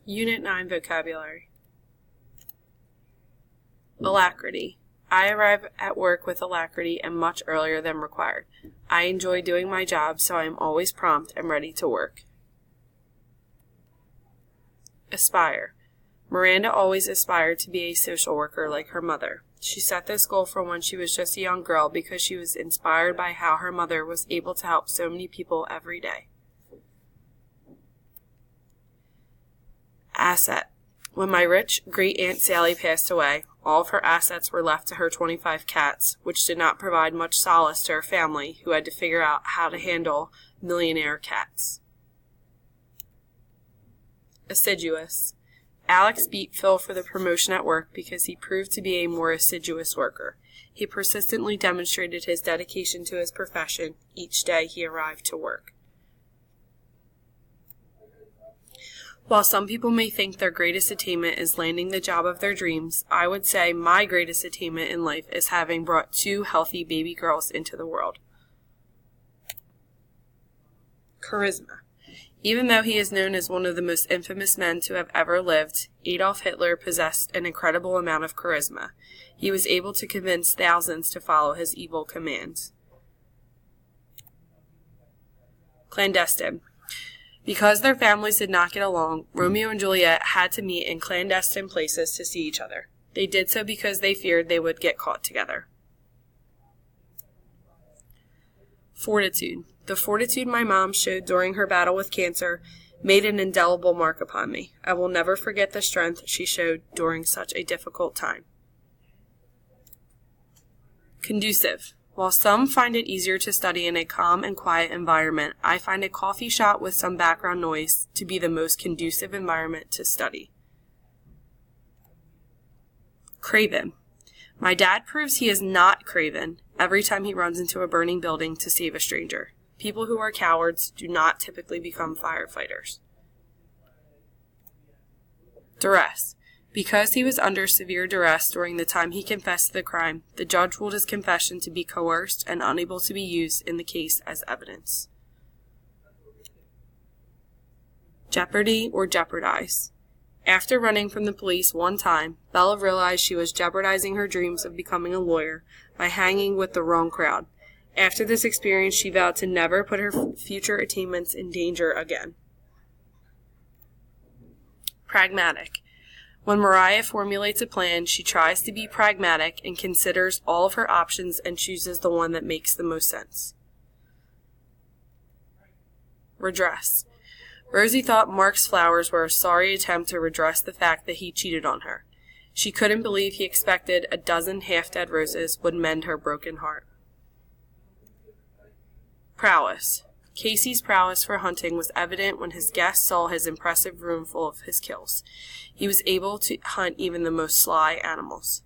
Unit 9 Vocabulary. Alacrity. I arrive at work with alacrity and much earlier than required. I enjoy doing my job, so I am always prompt and ready to work. Aspire. Miranda always aspired to be a social worker like her mother. She set this goal from when she was just a young girl because she was inspired by how her mother was able to help so many people every day. Asset. When my rich great-aunt Sally passed away, all of her assets were left to her 25 cats, which did not provide much solace to her family, who had to figure out how to handle millionaire cats. Assiduous. Alex beat Phil for the promotion at work because he proved to be a more assiduous worker. He persistently demonstrated his dedication to his profession each day he arrived to work. While some people may think their greatest attainment is landing the job of their dreams, I would say my greatest attainment in life is having brought 2 healthy baby girls into the world. Charisma. Even though he is known as one of the most infamous men to have ever lived, Adolf Hitler possessed an incredible amount of charisma. He was able to convince thousands to follow his evil commands. Clandestine. Because their families did not get along, Romeo and Juliet had to meet in clandestine places to see each other. They did so because they feared they would get caught together. Fortitude. The fortitude my mom showed during her battle with cancer made an indelible mark upon me. I will never forget the strength she showed during such a difficult time. Conducive. While some find it easier to study in a calm and quiet environment, I find a coffee shop with some background noise to be the most conducive environment to study. Craven. My dad proves he is not craven every time he runs into a burning building to save a stranger. People who are cowards do not typically become firefighters. Duress. Because he was under severe duress during the time he confessed to the crime, the judge ruled his confession to be coerced and unable to be used in the case as evidence. Jeopardy or jeopardize. After running from the police one time, Bella realized she was jeopardizing her dreams of becoming a lawyer by hanging with the wrong crowd. After this experience, she vowed to never put her future attainments in danger again. Pragmatic. When Mariah formulates a plan, she tries to be pragmatic and considers all of her options and chooses the one that makes the most sense. Redress. Rosie thought Mark's flowers were a sorry attempt to redress the fact that he cheated on her. She couldn't believe he expected a dozen half-dead roses would mend her broken heart. Prowess. Casey's prowess for hunting was evident when his guests saw his impressive room full of his kills. He was able to hunt even the most sly animals.